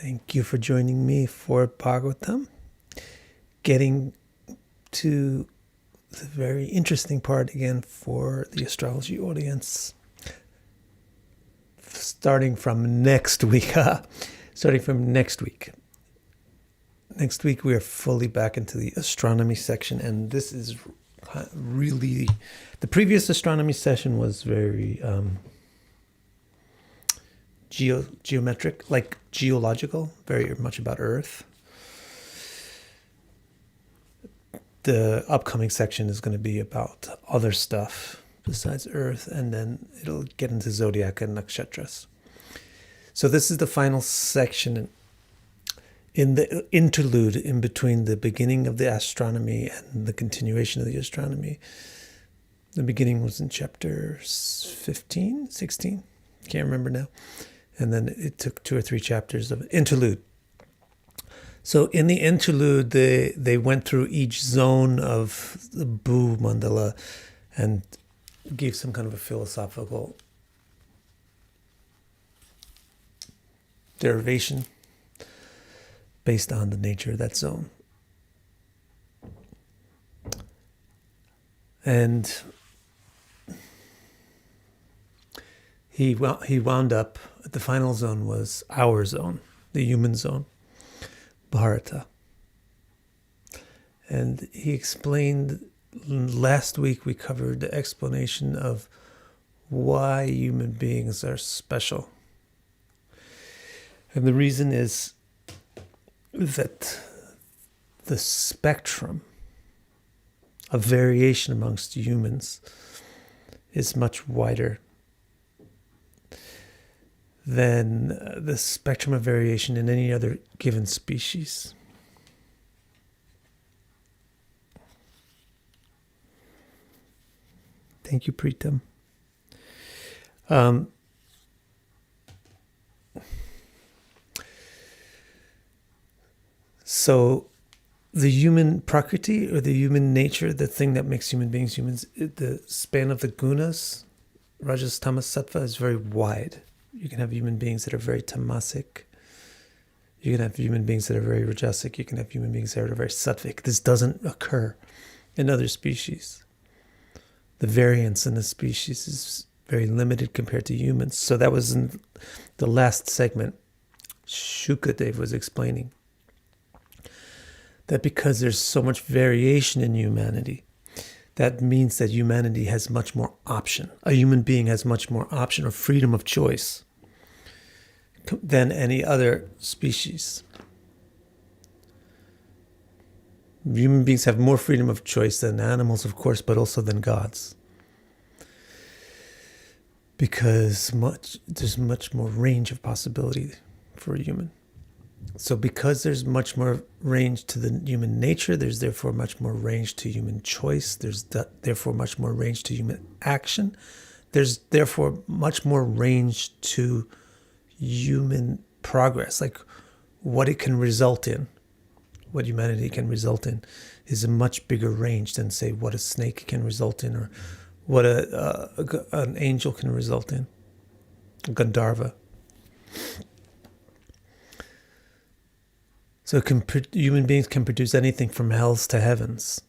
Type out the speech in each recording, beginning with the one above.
Thank you for joining me for Bhagavatam. Getting to the very interesting part again for the astrology audience. Starting from next week. Next week we are fully back into the astronomy section, and this is really... The previous astronomy session was very... geometric, like geological, very much about Earth. The upcoming section is going to be about other stuff besides Earth, and then it'll get into zodiac and nakshatras. So this is the final section in the interlude in between the beginning of the astronomy and the continuation of the astronomy. The beginning was in chapter 15, 16, can't remember now. And then it took 2 or 3 chapters of interlude. So in the interlude, they went through each zone of the Bhu mandala and gave some kind of a philosophical derivation based on the nature of that zone. And he wound up, the final zone was our zone, the human zone, Bharata. And he explained, last week we covered the explanation of why human beings are special. And the reason is that the spectrum of variation amongst humans is much wider than the spectrum of variation in any other given species. Thank you, Pritam. So the human prakriti, or the human nature, the thing that makes human beings humans, the span of the gunas, rajas, tamas, sattva, is very wide. You can have human beings that are very tamasic. You can have human beings that are very rajasic. You can have human beings that are very sattvic. This doesn't occur in other species. The variance in the species is very limited compared to humans. So that was in the last segment. Shukadev was explaining that because there's so much variation in humanity, that means that humanity has much more option. A human being has much more option or freedom of choice than any other species. Human beings have more freedom of choice than animals, of course, but also than gods. Because there's much more range of possibility for a human. So because there's much more range to the human nature, there's therefore much more range to human choice. There's therefore much more range to human action. There's therefore much more range to human progress, like what it can result in, what humanity can result in, is a much bigger range than, say, what a snake can result in, or what an angel can result in, Gandharva. So human beings can produce anything from hells to heavens,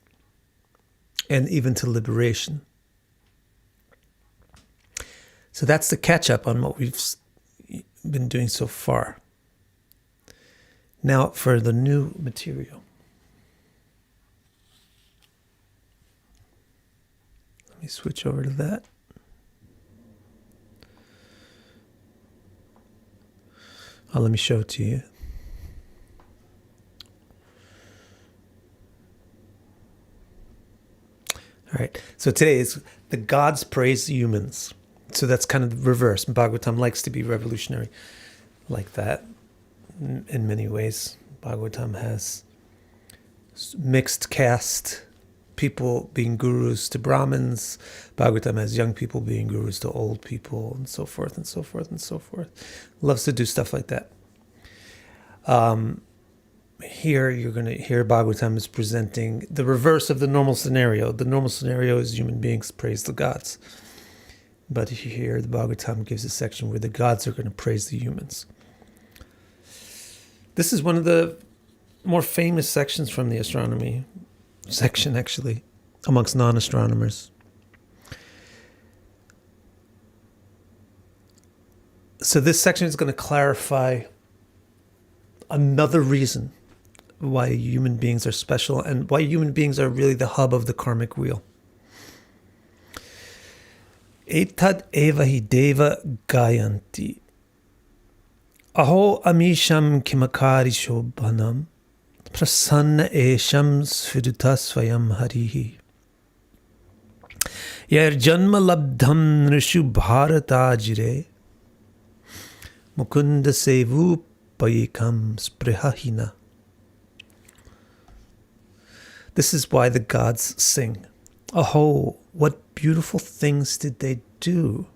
and even to liberation. So that's the catch-up on what we've been doing so far. Now for the new material. Let me switch over to that. Let me show it to you. All right, so today is the gods praise humans. So that's kind of the reverse. Bhagavatam likes to be revolutionary like that in many ways. Bhagavatam has mixed caste people being gurus to Brahmins. Bhagavatam has young people being gurus to old people, and so forth and so forth and so forth. Loves to do stuff like that. Here you're going to hear Bhagavatam is presenting the reverse of the normal scenario. The normal scenario is human beings praise the gods. But here the Bhagavatam gives a section where the gods are going to praise the humans. This is one of the more famous sections from the astronomy section, actually, amongst non-astronomers. So this section is going to clarify another reason why human beings are special and why human beings are really the hub of the karmic wheel. Etad eva hi deva gayanti. Aho amisham kimakari shobhanam. Prasanna esham sviduta swayam harihi. Yar janma labdham nrishu bharatajire. Mukunda sevu payikam sprihahina. This is why the gods sing. Aho, what beautiful things did they do?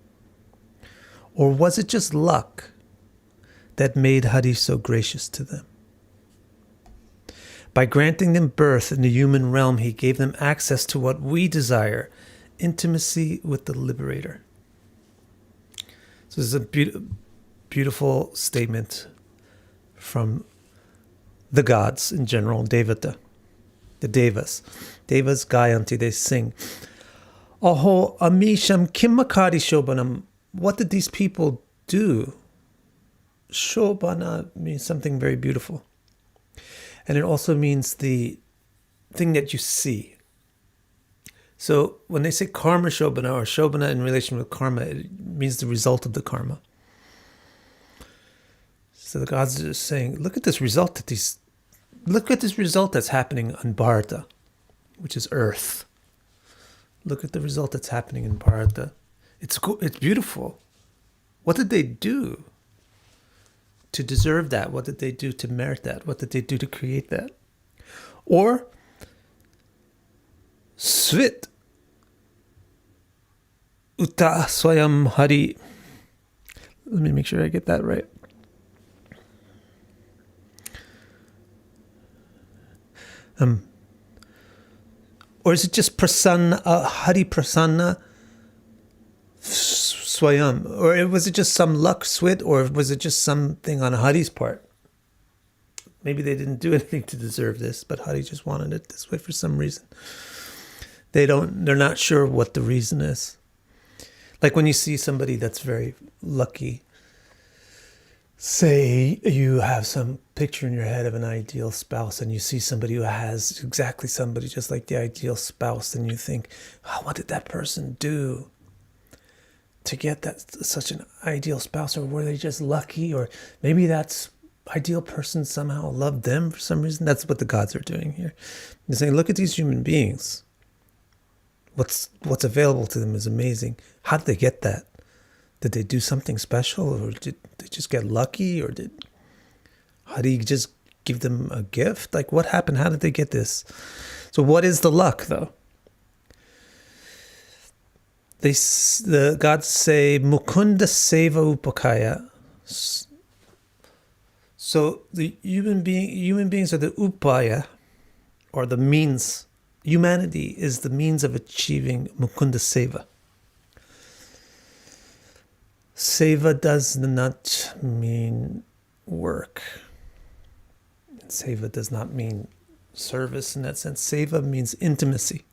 Or was it just luck that made Hari so gracious to them? By granting them birth in the human realm, he gave them access to what we desire, intimacy with the liberator. So this is a beautiful statement from the gods in general, Devata, the Devas. Devas Gayanti, they sing. Aho amisham kimakari shobhanam. What did these people do? Shobhana means something very beautiful. And it also means the thing that you see. So when they say karma shobhana or shobhana in relation with karma, it means the result of the karma. So the gods are saying, look at this result that's happening on Bharata, which is earth. Look at the result that's happening in Bharata. It's beautiful. What did they do to deserve that? What did they do to merit that? What did they do to create that? Or Svit Uta Swayam Hari. Let me make sure I get that right. Or is it just prasanna, Hari prasanna swayam? Or was it just some luck swit? Or was it just something on Hari's part? Maybe they didn't do anything to deserve this, but Hari just wanted it this way for some reason. They're not sure what the reason is. Like when you see somebody that's very lucky, say you have some picture in your head of an ideal spouse and you see somebody who has exactly somebody just like the ideal spouse, and you think, oh, what did that person do to get that such an ideal spouse? Or were they just lucky? Or maybe that ideal person somehow loved them for some reason. That's what the gods are doing here. They're saying, look at these human beings. What's available to them is amazing. How did they get that? Did they do something special, or did they just get lucky, or how do you just give them a gift? Like, what happened? How did they get this? So what is the luck, though? The gods say, Mukunda Seva Upakaya. So the human beings are the upaya, or the means. Humanity is the means of achieving Mukunda Seva. Seva does not mean work. Seva does not mean service in that sense. Seva means intimacy,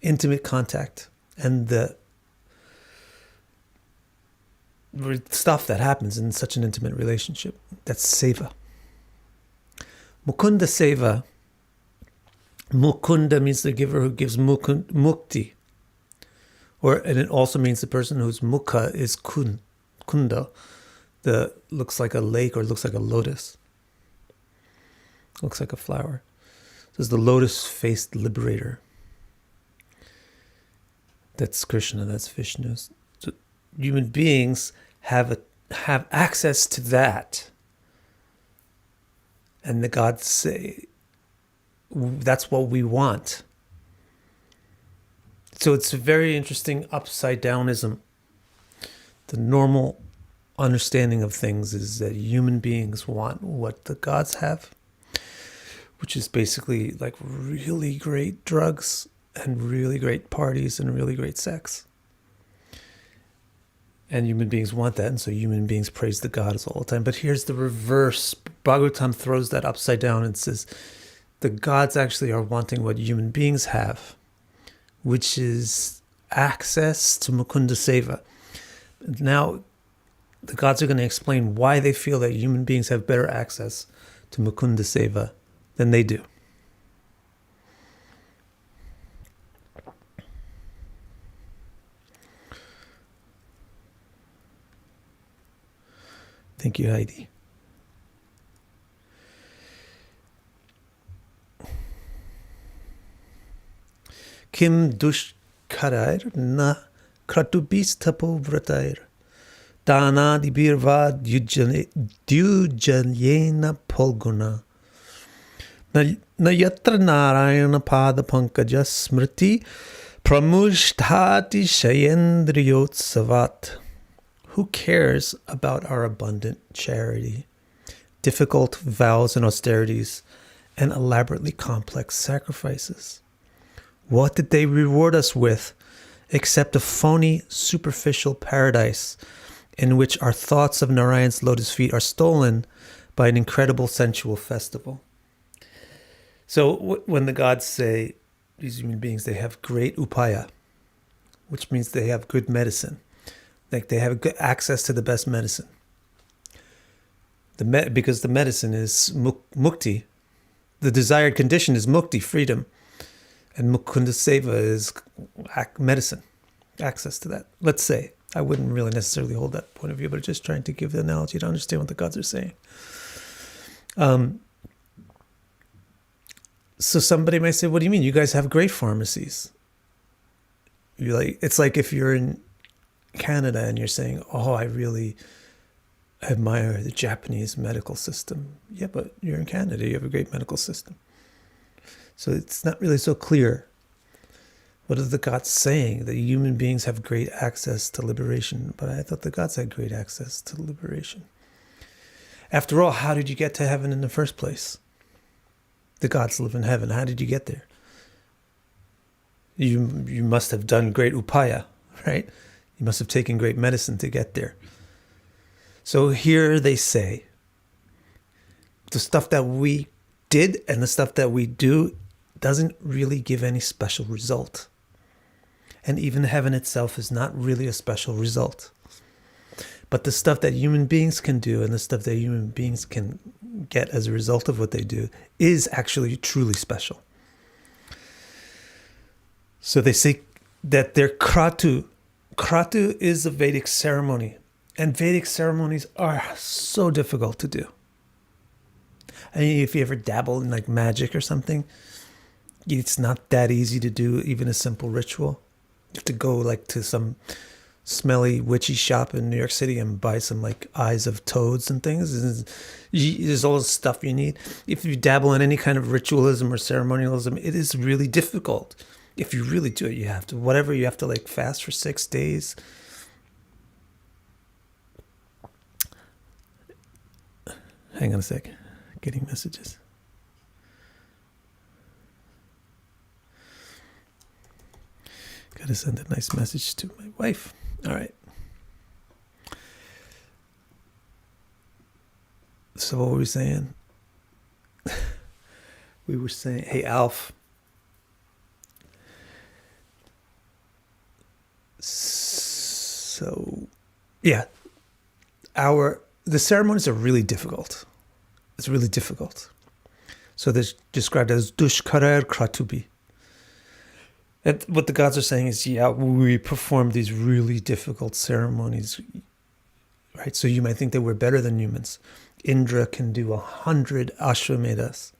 intimate contact, and the stuff that happens in such an intimate relationship. That's Seva. Mukunda Seva. Mukunda means the giver who gives mukti. And it also means the person whose mukha is kunda, looks like a lake or looks like a lotus. Looks like a flower. So it's the lotus-faced liberator. That's Krishna, that's Vishnu. So human beings have access to that. And the gods say, that's what we want. So it's a very interesting upside downism. The normal understanding of things is that human beings want what the gods have, which is basically like really great drugs and really great parties and really great sex. And human beings want that, and so human beings praise the gods all the time. But here's the reverse. Bhagavatam throws that upside down and says the gods actually are wanting what human beings have, which is access to Mukunda Seva. Now, the gods are going to explain why they feel that human beings have better access to Mukunda Seva than they do. Thank you, Heidi. Kim dushkarair na kratubis tapo vratair. Dana dibirva dyujanyena polguna. Na yatra narayana pada pankaja smriti pramushtati shayendriyotsavat. Who cares about our abundant charity, difficult vows and austerities, and elaborately complex sacrifices? What did they reward us with except a phony, superficial paradise in which our thoughts of Narayan's lotus feet are stolen by an incredible sensual festival? So when the gods say, these human beings, they have great upaya, which means they have good medicine. Like they have good access to the best medicine. Because the medicine is mukti. The desired condition is mukti, freedom. And Mukunda Seva is medicine, access to that. Let's say, I wouldn't really necessarily hold that point of view, but just trying to give the analogy to understand what the gods are saying. So somebody might say, what do you mean? You guys have great pharmacies. It's like if you're in Canada and you're saying, oh, I really admire the Japanese medical system. Yeah, but you're in Canada, you have a great medical system. So it's not really so clear. What are the gods saying? That human beings have great access to liberation. But I thought the gods had great access to liberation. After all, how did you get to heaven in the first place? The gods live in heaven. How did you get there? You must have done great upaya, right? You must have taken great medicine to get there. So here they say, the stuff that we did and the stuff that we do doesn't really give any special result. And even heaven itself is not really a special result. But the stuff that human beings can do and the stuff that human beings can get as a result of what they do is actually truly special. So they say that their kratu. Kratu is a Vedic ceremony. And Vedic ceremonies are so difficult to do. I mean, if you ever dabble in like magic or something, it's not that easy to do even a simple ritual. You have to go like to some smelly witchy shop in New York City and buy some like eyes of toads and things. There's all this stuff you need. If you dabble in any kind of ritualism or ceremonialism, it is really difficult. If you really do it, you have to like fast for 6 days. Hang on a sec. Getting messages. Gotta send a nice message to my wife. All right. So what were we saying? We were saying, hey, Alf. So, yeah. The ceremonies are really difficult. It's really difficult. So they're described as dushkarar kratubi. And what the gods are saying is, yeah, we perform these really difficult ceremonies, right? So you might think that we're better than humans. Indra can do 100 ashwamedas.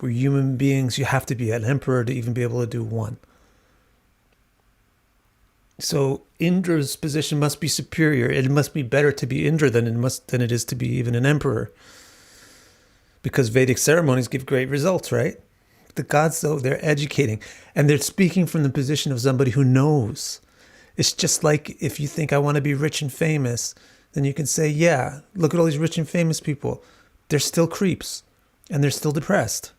We're human beings. You have to be an emperor to even be able to do one. So Indra's position must be superior. It must be better to be Indra than it is to be even an emperor. Because Vedic ceremonies give great results, right? The gods, though, they're educating. And they're speaking from the position of somebody who knows. It's just like if you think I want to be rich and famous, then you can say, yeah, look at all these rich and famous people. They're still creeps. And they're still depressed.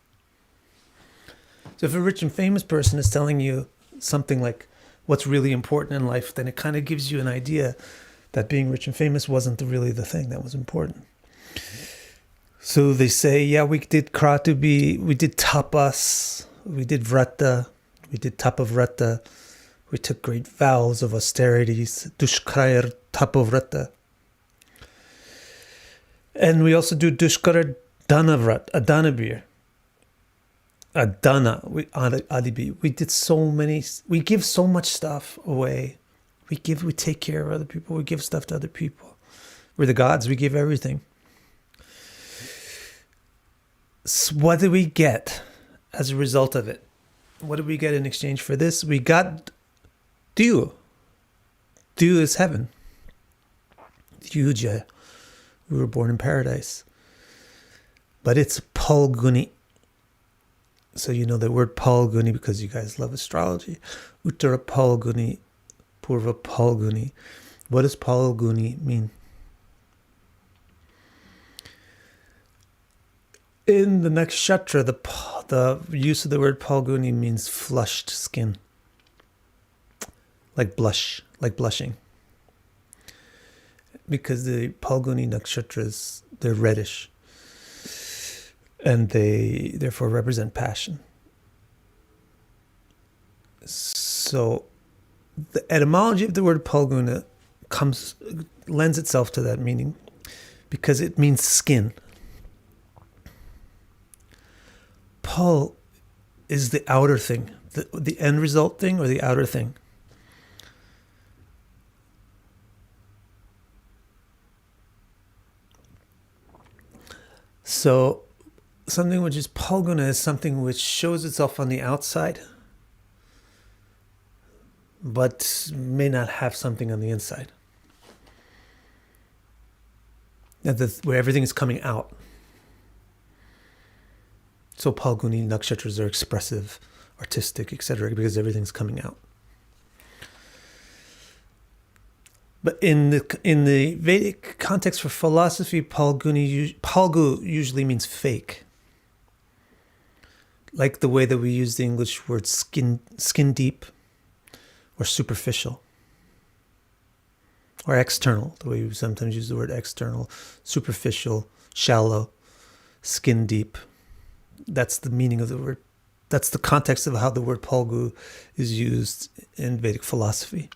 So if a rich and famous person is telling you something like, what's really important in life, then it kind of gives you an idea that being rich and famous wasn't really the thing that was important. So they say, yeah, we did kratubi, we did tapas, we did vrata, we did tapavrata, we took great vows of austerities, dushkrayar tapavrata. And we also do dushkara danavrat, adanabir, adana, adibi. We did so many, we give so much stuff away. We take care of other people, we give stuff to other people. We're the gods, we give everything. So what did we get as a result of it? What did we get in exchange for this? We got Diyu. Diyu is heaven. Diyuja. We were born in paradise. But it's Palguni. So you know the word Palguni because you guys love astrology. Uttara Palguni, Purva Palguni. What does Palguni mean? In the nakshatra, the use of the word Palguni means flushed skin. Like blush, like blushing. Because the Palguni nakshatras, they're reddish. And they therefore represent passion. So the etymology of the word Palguna lends itself to that meaning because it means skin. Pal is the outer thing, the end result thing or the outer thing. So something which is Palguna is something which shows itself on the outside, but may not have something on the inside. Where everything is coming out. So Palguni nakshatras are expressive, artistic, etc., because everything's coming out. But in the Vedic context for philosophy, Palgu usually means fake. Like the way that we use the English word skin deep, or superficial, or external, the way we sometimes use the word external, superficial, shallow, skin deep. That's the meaning of the word. That's the context of how the word Palgu is used in Vedic philosophy.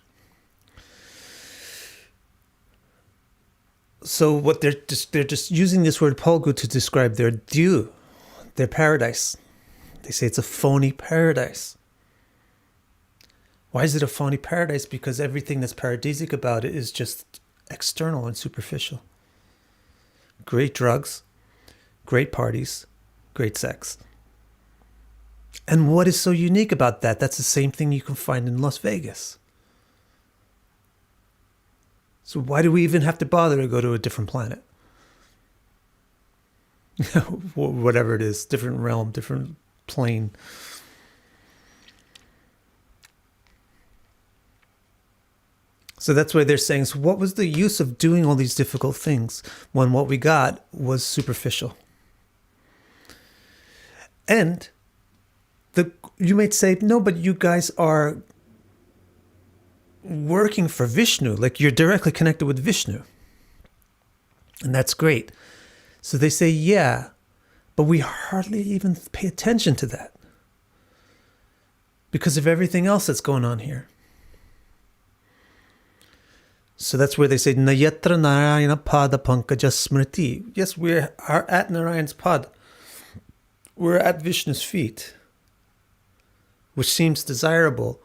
So what they're just using this word Palgu to describe their Diyu, their paradise. They say it's a phony paradise. Why is it a phony paradise? Because everything that's paradisic about it is just external and superficial. Great drugs, great parties, great sex. And what is so unique about that? That's the same thing you can find in Las Vegas. So why do we even have to bother to go to a different planet? Whatever it is, different realm, different plane. So that's why they're saying, so what was the use of doing all these difficult things when what we got was superficial? And you might say, no, but you guys are working for Vishnu, like you're directly connected with Vishnu. And that's great. So they say, yeah, but we hardly even pay attention to that because of everything else that's going on here. So that's where they say, Nayatra Narayana Pada Pankaja Smriti. Yes, we are at Narayan's Pad. We're at Vishnu's feet, which seems desirable,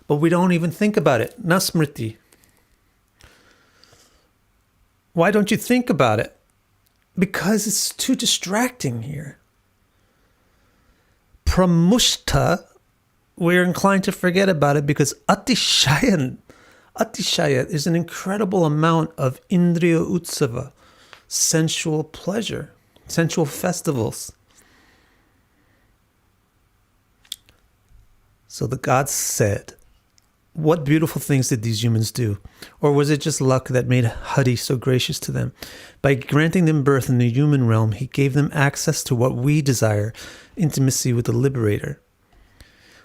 but we don't even think about it. Na Smriti. Why don't you think about it? Because it's too distracting here. Pramushta, we're inclined to forget about it because Atishaya is an incredible amount of Indriya Utsava, sensual pleasure, sensual festivals. So the gods said, what beautiful things did these humans do? Or was it just luck that made Hari so gracious to them? By granting them birth in the human realm, he gave them access to what we desire, intimacy with the liberator.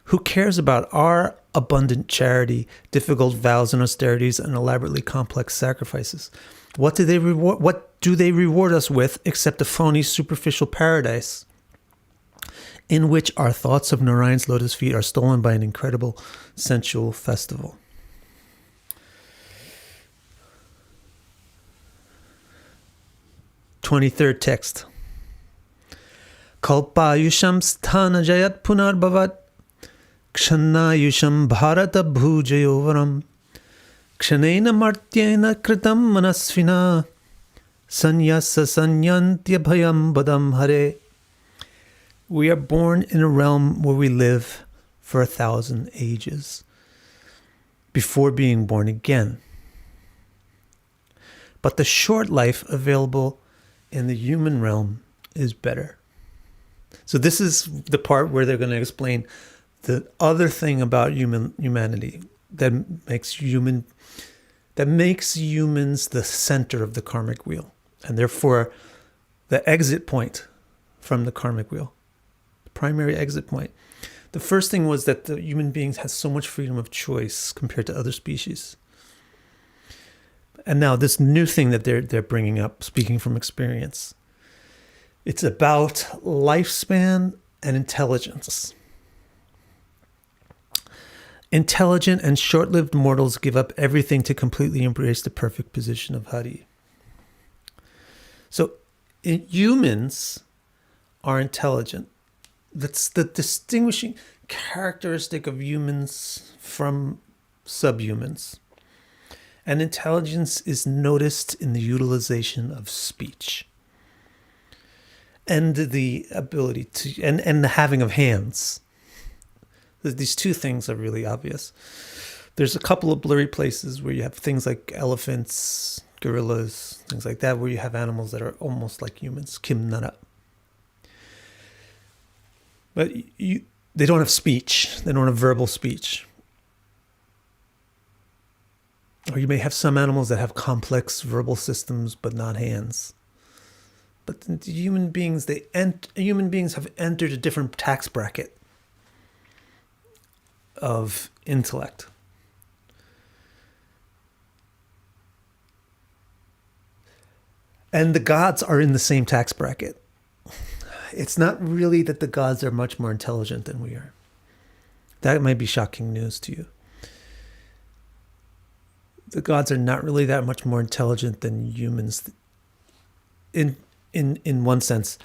Who cares about our abundant charity, difficult vows and austerities, and elaborately complex sacrifices. What do they reward us with except a phony, superficial paradise in which our thoughts of Narayan's lotus feet are stolen by an incredible sensual festival? "23rd text. Kalpayusham sthana jayat punar bhavat kshanayusham bharata bhujayovaram kshanena martyena kritam manasvina sanyasa sanyantya bhayam badam hare." We are born in a realm where we live for 1,000 ages before being born again. But the short life available in the human realm is better. So this is the part where they're going to explain the other thing about humanity that makes humans the center of the karmic wheel, and therefore the exit point from the karmic wheel, the primary exit point. The first thing was that the human beings has so much freedom of choice compared to other species. And now this new thing that they're bringing up, speaking from experience, it's about lifespan and intelligence. Intelligent and short-lived mortals give up everything to completely embrace the perfect position of Hari. So humans are intelligent. That's the distinguishing characteristic of humans from subhumans. And intelligence is noticed in the utilization of speech and the ability to, and the having of hands. These two things are really obvious. There's a couple of blurry places where you have things like elephants, gorillas, things like that, where you have animals that are almost like humans, kimnara. But they don't have speech. They don't have verbal speech. Or you may have some animals that have complex verbal systems, but not hands. But human beings have entered a different tax bracket of intellect. And the gods are in the same tax bracket. It's not really that the gods are much more intelligent than we are. That might be shocking news to you. The gods are not really that much more intelligent than humans. In one sense,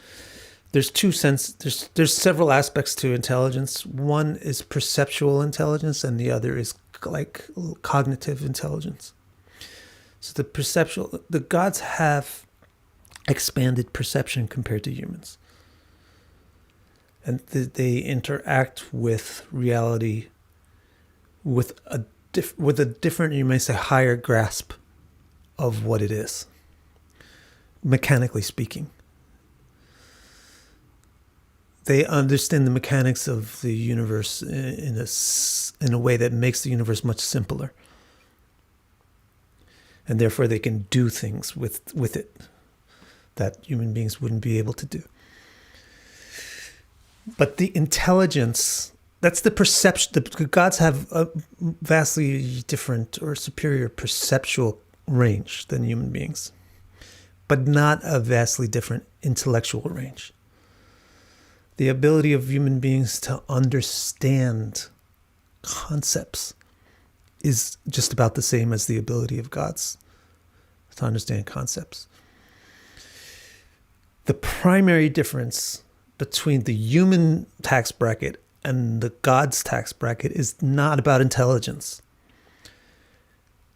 there's several aspects to intelligence. One is perceptual intelligence, and the other is like cognitive intelligence. So the gods have expanded perception compared to humans, and they interact with reality with a different, you may say, higher grasp of what it is, mechanically speaking. They understand the mechanics of the universe in a way that makes the universe much simpler. And therefore they can do things with it that human beings wouldn't be able to do. But the intelligence, that's the perception. The gods have a vastly different or superior perceptual range than human beings, but not a vastly different intellectual range. The ability of human beings to understand concepts is just about the same as the ability of gods to understand concepts. The primary difference between the human tax bracket and the gods' tax bracket is not about intelligence.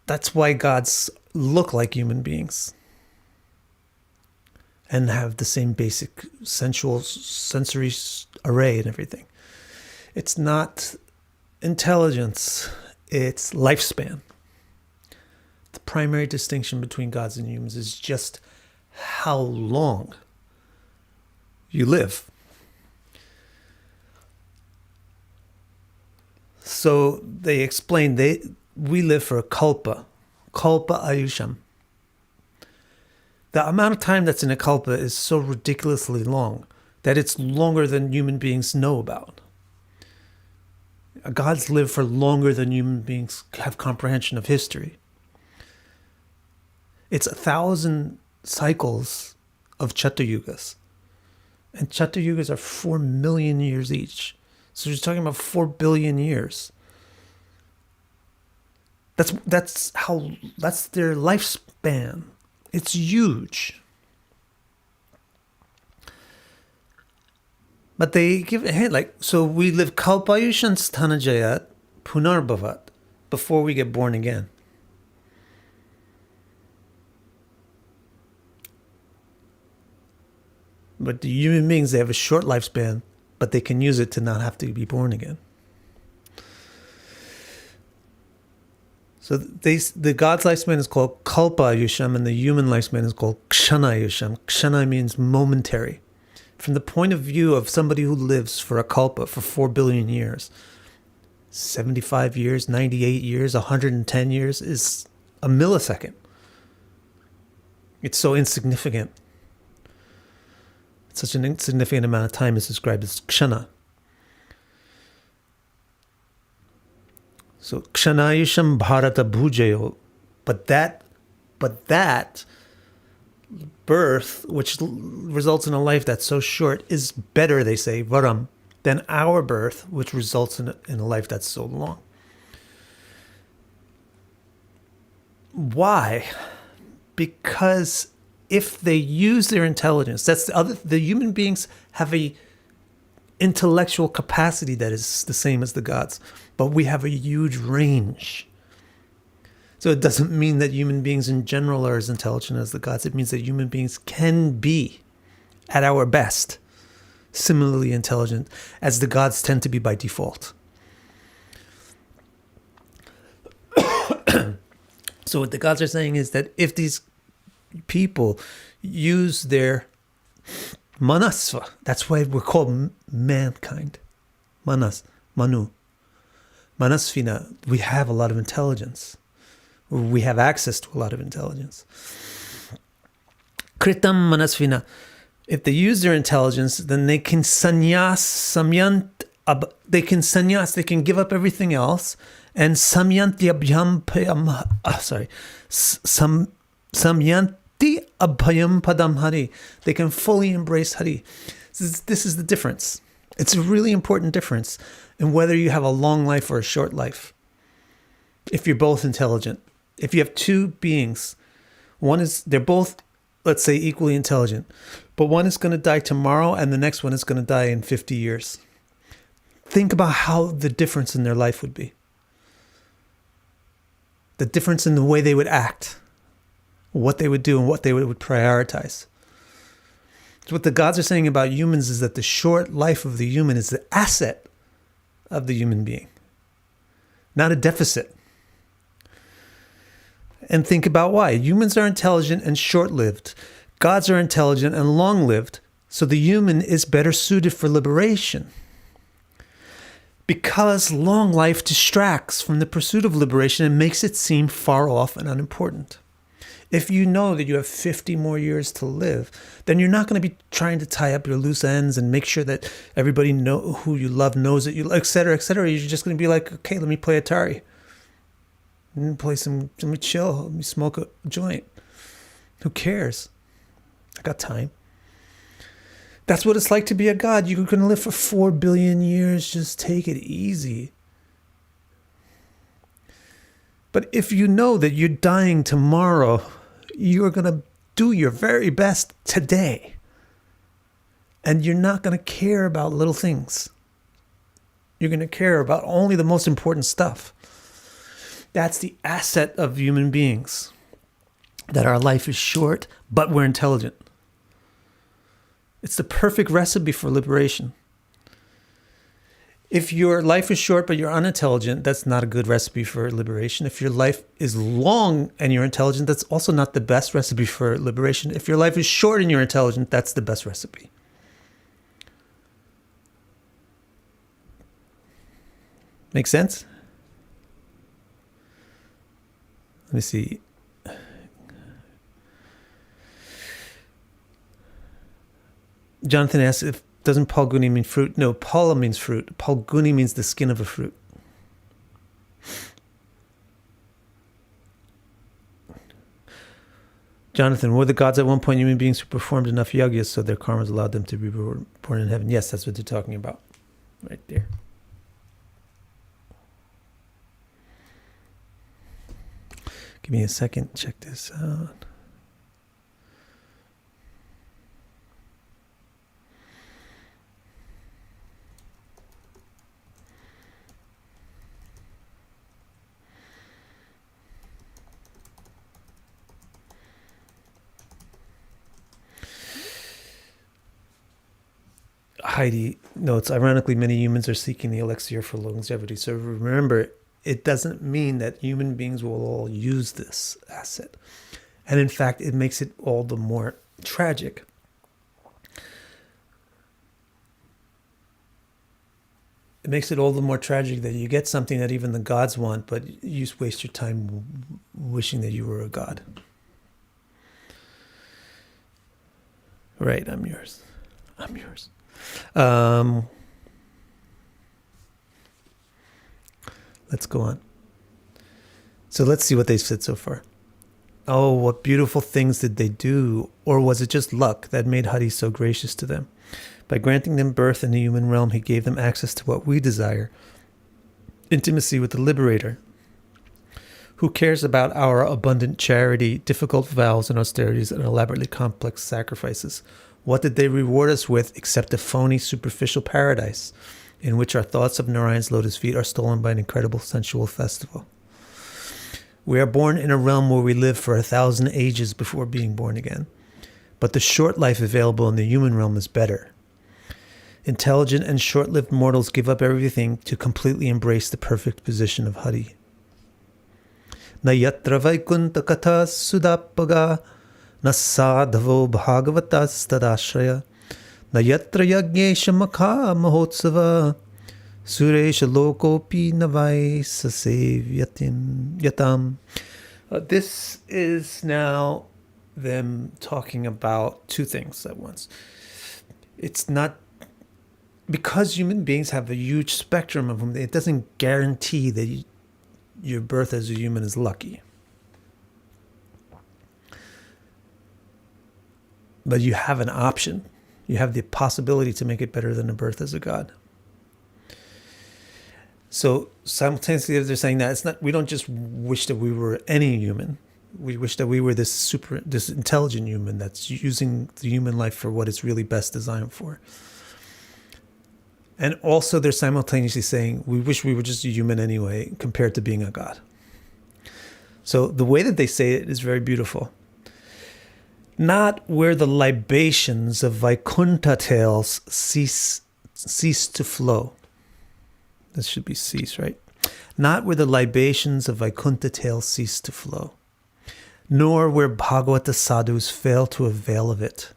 That's why gods look like human beings and have the same basic sensory array and everything. It's not intelligence, it's lifespan. The primary distinction between gods and humans is just how long you live. So they explain we live for a kalpa ayusham. The amount of time that's in a kalpa is so ridiculously long that it's longer than human beings know about. Gods live for longer than human beings have comprehension of history. It's 1,000 cycles of Chaturayugas. And Chaturayugas are 4 million years each. So you're talking about 4 billion years. That's their lifespan. It's huge. But they give a hint, like, so we live kalpayushan sthanajayat punarbhavat, before we get born again. But the human beings, they have a short lifespan, but they can use it to not have to be born again. So the God's lifespan is called kalpayusham, and the human lifespan is called kshanayusham. Kshana means momentary. From the point of view of somebody who lives for a kalpa, for 4 billion years, 75 years, 98 years, 110 years is a millisecond. It's so insignificant. Such an insignificant amount of time is described as kshana. So kshanayusham bharata bhujayo, but that birth, which results in a life that's so short, is better, they say, varam, than our birth, which results in a life that's so long. Why? Because if they use their intelligence, the human beings have a intellectual capacity that is the same as the gods, but we have a huge range. So it doesn't mean that human beings in general are as intelligent as the gods. It means that human beings can be, at our best, similarly intelligent as the gods tend to be by default. So what the gods are saying is that if these people use their manasva, that's why we're called mankind. Manu. Manasvina, we have a lot of intelligence. We have access to a lot of intelligence. Kritam manasvina, if they use their intelligence, then they can samyant, they can give up everything else, and samyanti abhayam padam hari. They can fully embrace Hari. This is the difference. It's a really important difference in whether you have a long life or a short life. If you're both intelligent. If you have two beings, they're both, let's say, equally intelligent, but one is going to die tomorrow and the next one is going to die in 50 years. Think about how the difference in their life would be. The difference in the way they would act, what they would do, and what they would prioritize. So what the gods are saying about humans is that the short life of the human is the asset of the human being, not a deficit. And think about why. Humans are intelligent and short-lived. Gods are intelligent and long-lived. So the human is better suited for liberation. Because long life distracts from the pursuit of liberation and makes it seem far off and unimportant. If you know that you have 50 more years to live, then you're not going to be trying to tie up your loose ends and make sure that everybody who you love knows that you, et cetera, et cetera. You're just going to be like, okay, let me play Atari. Let me chill, let me smoke a joint. Who cares? I got time. That's what it's like to be a god. You're going to live for 4 billion years. Just take it easy. But if you know that you're dying tomorrow, you're going to do your very best today. And you're not going to care about little things. You're going to care about only the most important stuff. That's the asset of human beings. That our life is short, but we're intelligent. It's the perfect recipe for liberation. If your life is short, but you're unintelligent, that's not a good recipe for liberation. If your life is long and you're intelligent, that's also not the best recipe for liberation. If your life is short and you're intelligent, that's the best recipe. Make sense? Let me see. Jonathan asks, doesn't Palguni mean fruit? No, Pala means fruit. Palguni means the skin of a fruit. Jonathan, were the gods at one point human beings who performed enough yajnas so their karmas allowed them to be born in heaven? Yes, that's what they're talking about. Right there. Give me a second. Check this out. Heidi notes, ironically, many humans are seeking the elixir for longevity. So remember, it doesn't mean that human beings will all use this asset. And in fact, it makes it all the more tragic. It makes it all the more tragic that you get something that even the gods want, but you just waste your time wishing that you were a god. Right, I'm yours. I'm yours. Let's go on. So let's see what they've said so far. Oh, what beautiful things did they do? Or was it just luck that made Hari so gracious to them? By granting them birth in the human realm, he gave them access to what we desire, intimacy with the liberator. Who cares about our abundant charity, difficult vows and austerities, and elaborately complex sacrifices? What did they reward us with except a phony, superficial paradise in which our thoughts of Narayan's lotus feet are stolen by an incredible sensual festival? We are born in a realm where we live for 1,000 ages before being born again. But the short life available in the human realm is better. Intelligent and short-lived mortals give up everything to completely embrace the perfect position of Hari. Nayatra vaikunta katha sudapaga Nasadhavo bhagavatas tadashraya Nayatra yagnesha makha mahotsava Suresha lokopi navai sasevyatim yatam. This is now them talking about two things at once. It's not, because human beings have a huge spectrum of them, it doesn't guarantee that your birth as a human is lucky. But you have an option. You have the possibility to make it better than a birth as a god. So simultaneously, they're saying that it's not. We don't just wish that we were any human. We wish that we were this intelligent human that's using the human life for what it's really best designed for. And also, they're simultaneously saying we wish we were just a human anyway, compared to being a god. So the way that they say it is very beautiful. Not where the libations of Vaikuntha tales cease to flow. This should be cease, right? Not where the libations of Vaikuntha tales cease to flow, nor where Bhagavata sadhus fail to avail of it.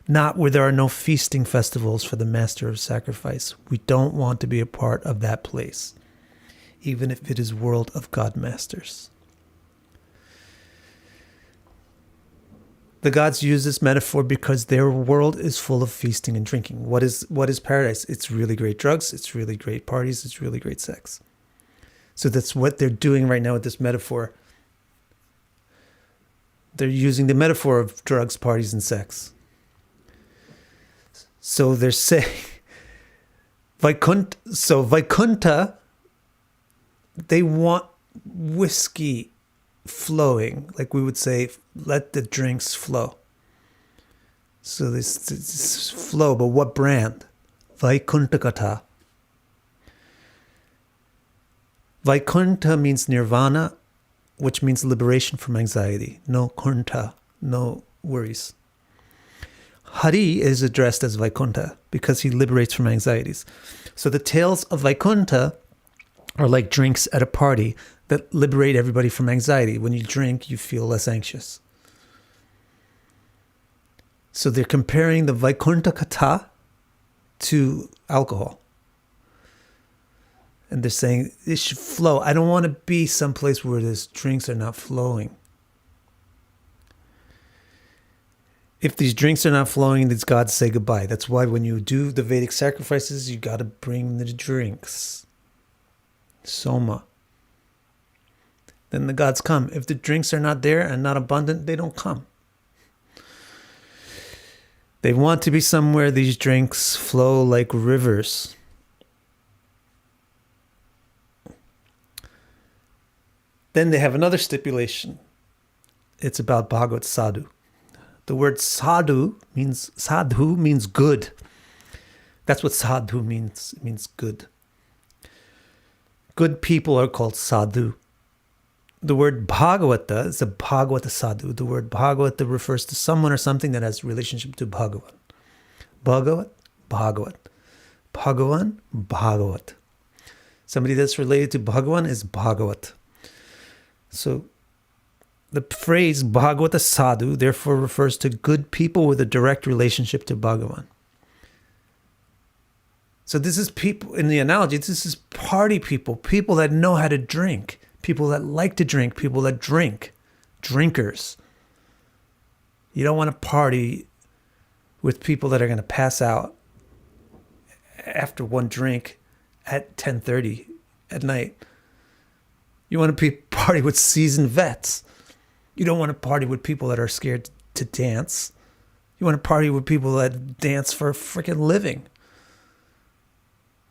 Not where there are no feasting festivals for the master of sacrifice. We don't want to be a part of that place, even if it is world of god masters. The gods use this metaphor because their world is full of feasting and drinking. What is paradise? It's really great drugs, it's really great parties, it's really great sex. So that's what they're doing right now with this metaphor. They're using the metaphor of drugs, parties, and sex. So they're saying, Vaikuntha, they want whiskey flowing, like we would say, let the drinks flow. So this flow, but what brand? Vaikuntha Katha. Vaikuntha means nirvana, which means liberation from anxiety. No kuntha, no worries. Hari is addressed as Vaikuntha because he liberates from anxieties. So the tales of Vaikuntha are like drinks at a party that liberate everybody from anxiety. When you drink, you feel less anxious. So they're comparing the Vaikuntha Katha to alcohol. And they're saying it should flow. I don't want to be someplace where these drinks are not flowing. If these drinks are not flowing, these gods say goodbye. That's why when you do the Vedic sacrifices, you got to bring the drinks. Soma. then the gods come. If the drinks are not there and not abundant, they don't come. They want to be somewhere these drinks flow like rivers. Then they have another stipulation. It's about Bhagavat sadhu. The word sadhu means good. That's what sadhu means. It means good. Good people are called sadhu. The word Bhagavata is a Bhagavata sadhu. The word Bhagavata refers to someone or something that has relationship to Bhagavan. Bhagavat, Bhagavat. Bhagavan, Bhagavat. Somebody that's related to Bhagavan is Bhagavat. So the phrase Bhagavata sadhu therefore refers to good people with a direct relationship to Bhagavan. So this is people, in the analogy, this is party people, people that know how to drink, people that like to drink, people that drink, drinkers. You don't want to party with people that are going to pass out after one drink at 10:30 at night. You want to party with seasoned vets. You don't want to party with people that are scared to dance. You want to party with people that dance for a freaking living.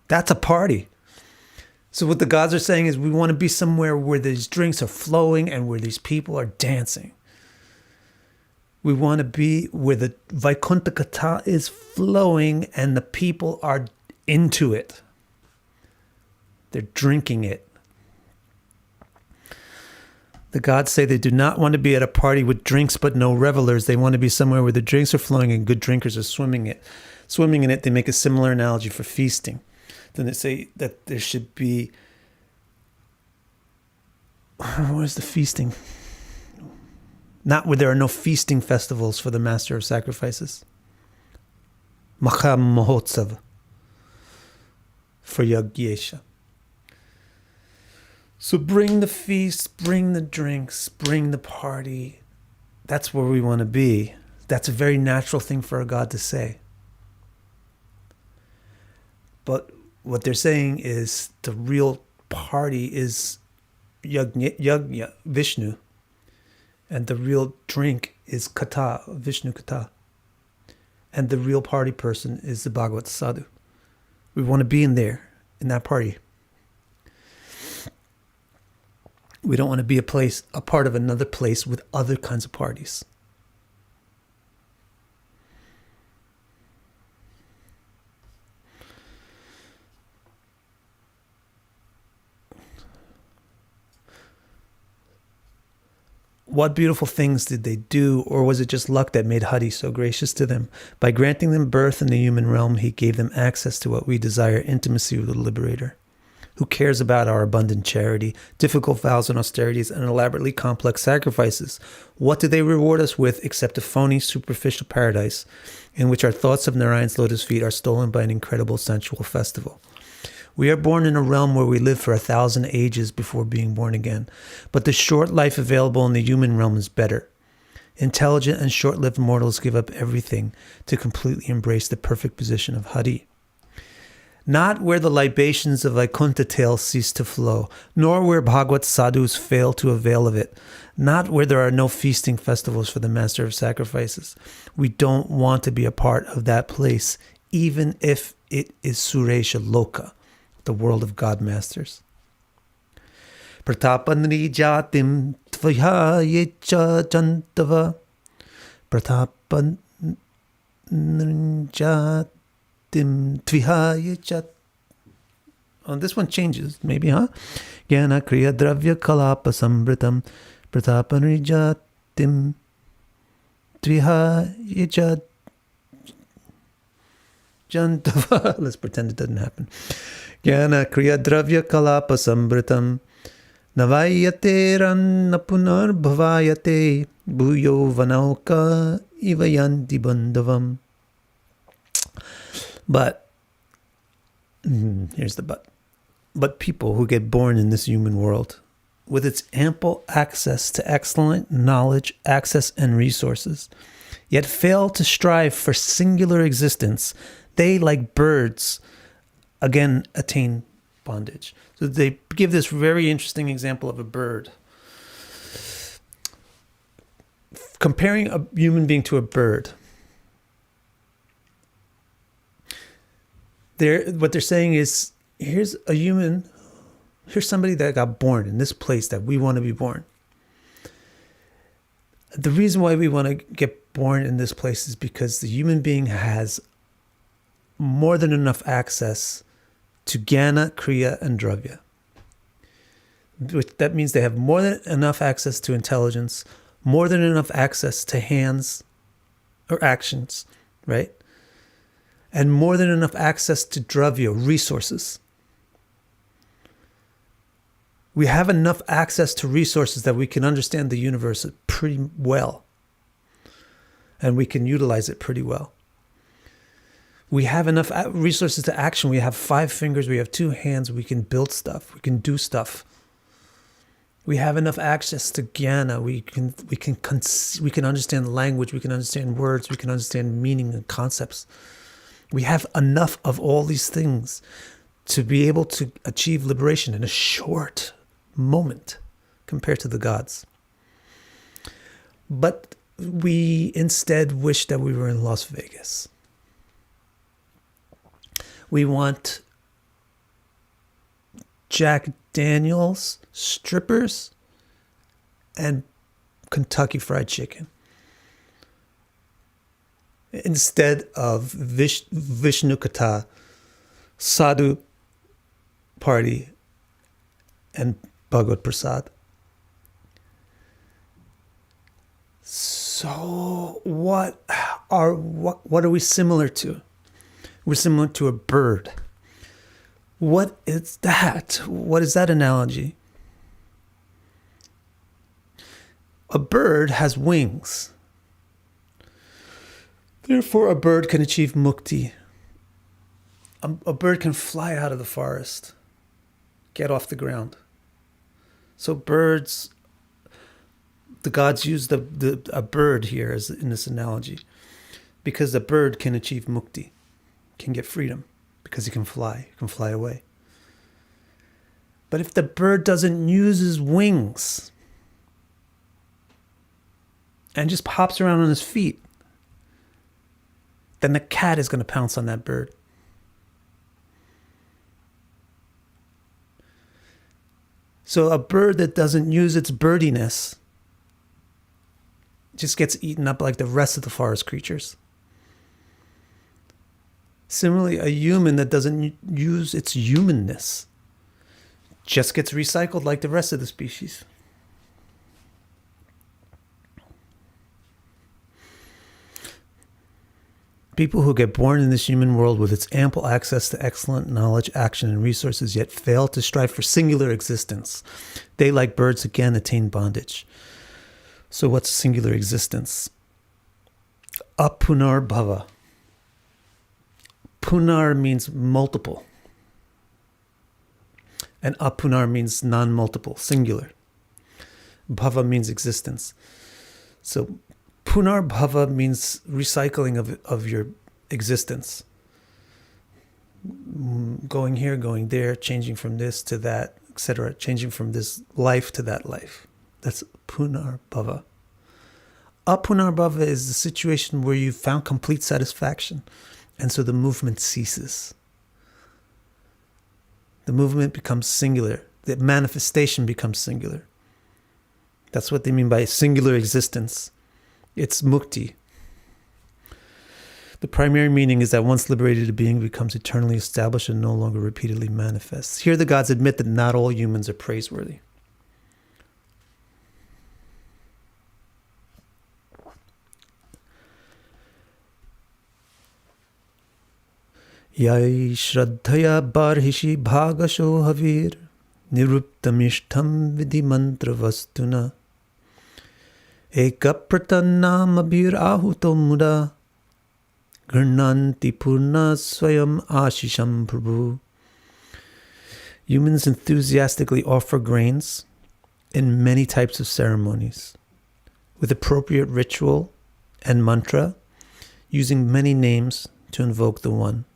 That's a party. So what the gods are saying is we want to be somewhere where these drinks are flowing and where these people are dancing. We want to be where the Vaikuntha Katha is flowing and the people are into it. They're drinking it. The gods say they do not want to be at a party with drinks but no revelers. They want to be somewhere where the drinks are flowing and good drinkers are swimming in it. They make a similar analogy for feasting. Then they say that there should be, where's the feasting? Not where there are no feasting festivals for the master of sacrifices. Maha Mahotsav for Yagyesha. So bring the feast, bring the drinks, bring the party. That's where we want to be. That's a very natural thing for a god to say. But what they're saying is the real party is Yajna, Vishnu. And the real drink is Kata, Vishnu Kata. And the real party person is the Bhagavata sadhu. We want to be in there, in that party. We don't want to be a part of another place with other kinds of parties. What beautiful things did they do, or was it just luck that made Hari so gracious to them? By granting them birth in the human realm, he gave them access to what we desire, intimacy with the Liberator, who cares about our abundant charity, difficult vows and austerities, and elaborately complex sacrifices. What do they reward us with except a phony, superficial paradise in which our thoughts of Narayan's lotus feet are stolen by an incredible sensual festival? We are born in a realm where we live for 1,000 ages before being born again. But the short life available in the human realm is better. Intelligent and short-lived mortals give up everything to completely embrace the perfect position of Hari. Not where the libations of Vaikuntha tales cease to flow, nor where Bhagavat sadhus fail to avail of it, not where there are no feasting festivals for the master of sacrifices. We don't want to be a part of that place, even if it is Suresha Loka, the world of God masters. Pratapanri jatim tvaya yecha jantava. Pratapanri jatim tvaya yecha. Oh, this one changes, maybe, huh? Jnana kriya dravya kalapa sambritam. Pratapanri jatim tvaya yecha jantava. Let's pretend it doesn't happen. Jnana kriya dravya kalapa sambritam. Navayate ranna punar bhavayate. Bhuyo vanauka ivayanti bandhavam. But, here's the but. But people who get born in this human world, with its ample access to excellent knowledge, access, and resources, yet fail to strive for singular existence, they, like birds, again attain bondage. So they give this very interesting example of a bird. comparing a human being to a bird. What they're saying is, here's a human, here's somebody that got born in this place that we want to be born. The reason why we want to get born in this place is because the human being has more than enough access to Jnana, Kriya, and Dravya. That means they have more than enough access to intelligence, more than enough access to hands or actions, right? And more than enough access to Dravya, resources. We have enough access to resources that we can understand the universe pretty well. And we can utilize it pretty well. We have enough resources to action. We have 5 fingers, we have 2 hands, we can build stuff, we can do stuff. We have enough access to Jnana. We can understand language, we can understand words, we can understand meaning and concepts. We have enough of all these things to be able to achieve liberation in a short moment compared to the gods. But we instead wish that we were in Las Vegas. We want Jack Daniels, strippers, and Kentucky Fried Chicken, instead of Vishnu Katha, Sadhu party, and Bhagavad Prasad. So what are we similar to? We're similar to a bird. What is that? What is that analogy? A bird has wings. Therefore, a bird can achieve mukti. A bird can fly out of the forest, get off the ground. So birds, the gods use a bird here as in this analogy, because the bird can achieve mukti, can get freedom, because he can fly away. But if the bird doesn't use his wings and just hops around on his feet, then the cat is going to pounce on that bird. So a bird that doesn't use its birdiness just gets eaten up like the rest of the forest creatures. Similarly, a human that doesn't use its humanness just gets recycled like the rest of the species. People who get born in this human world with its ample access to excellent knowledge, action, and resources, yet fail to strive for singular existence. They, like birds, again attain bondage. So what's singular existence? Apunar bhava. Punar means multiple. And apunar means non-multiple, singular. Bhava means existence. So Punar bhava means recycling of your existence. Going here, going there, changing from this to that, etc. Changing from this life to that life. That's punar bhava. Apunar bhava is the situation where you've found complete satisfaction. And so the movement ceases. The movement becomes singular. The manifestation becomes singular. That's what they mean by singular existence. It's mukti. The primary meaning is that once liberated, a being becomes eternally established and no longer repeatedly manifests. Here the gods admit that not all humans are praiseworthy. Yai shraddhaya barhishi bhagasho havir niruptamishtham vidhi mantra vastuna ekapratannam abhir ahuto muda gharnanti purna swayam ashisham prabhu. Humans enthusiastically offer grains in many types of ceremonies with appropriate ritual and mantra, using many names to invoke the One.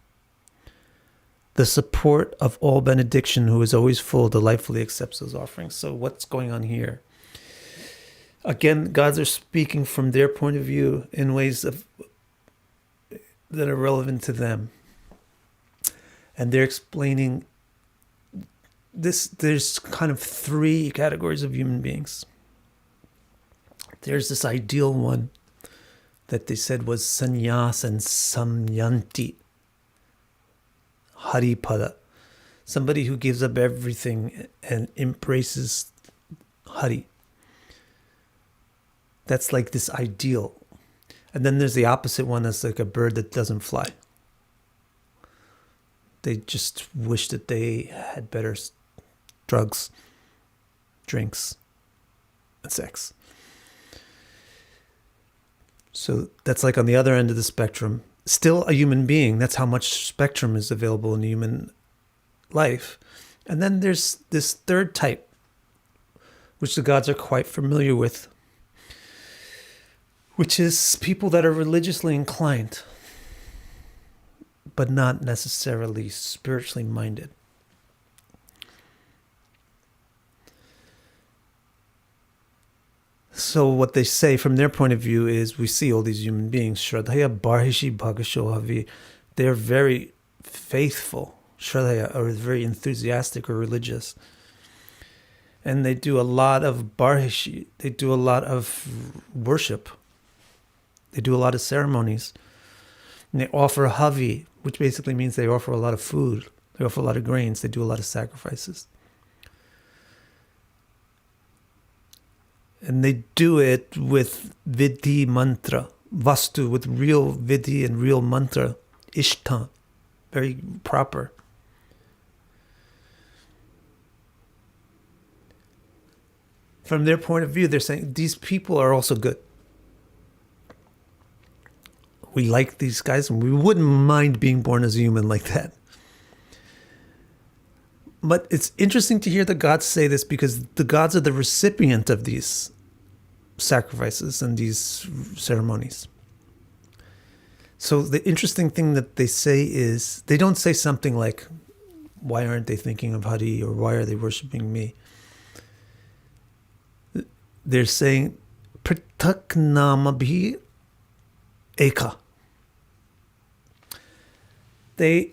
The support of all benediction, who is always full, delightfully accepts those offerings. So what's going on here? Again, gods are speaking from their point of view in ways that are relevant to them. And they're explaining this. There's kind of three categories of human beings. There's this ideal one that they said was sannyas and samyanti, haripada. Somebody who gives up everything and embraces Hari. That's like this ideal. And then there's the opposite one, that's like a bird that doesn't fly. They just wish that they had better drugs, drinks, and sex. So that's like on the other end of the spectrum. Still a human being. That's how much spectrum is available in human life. And then there's this third type, which the gods are quite familiar with, which is people that are religiously inclined, but not necessarily spiritually minded. So what they say from their point of view is, we see all these human beings, Shraddhaya Barhishi Bhagashohavi, they're very faithful, Shraddhaya, or very enthusiastic or religious. And they do a lot of Barhishi, they do a lot of worship. They do a lot of ceremonies. And they offer havi, which basically means they offer a lot of food. They offer a lot of grains. They do a lot of sacrifices. And they do it with vidhi mantra, vastu, with real vidhi and real mantra, ishta, very proper. From their point of view, they're saying these people are also good. We like these guys, and we wouldn't mind being born as a human like that. But it's interesting to hear the gods say this, because the gods are the recipient of these sacrifices and these ceremonies. So the interesting thing that they say is, they don't say something like, why aren't they thinking of Hari, or why are they worshipping me? They're saying, Pritak namabhi eka. They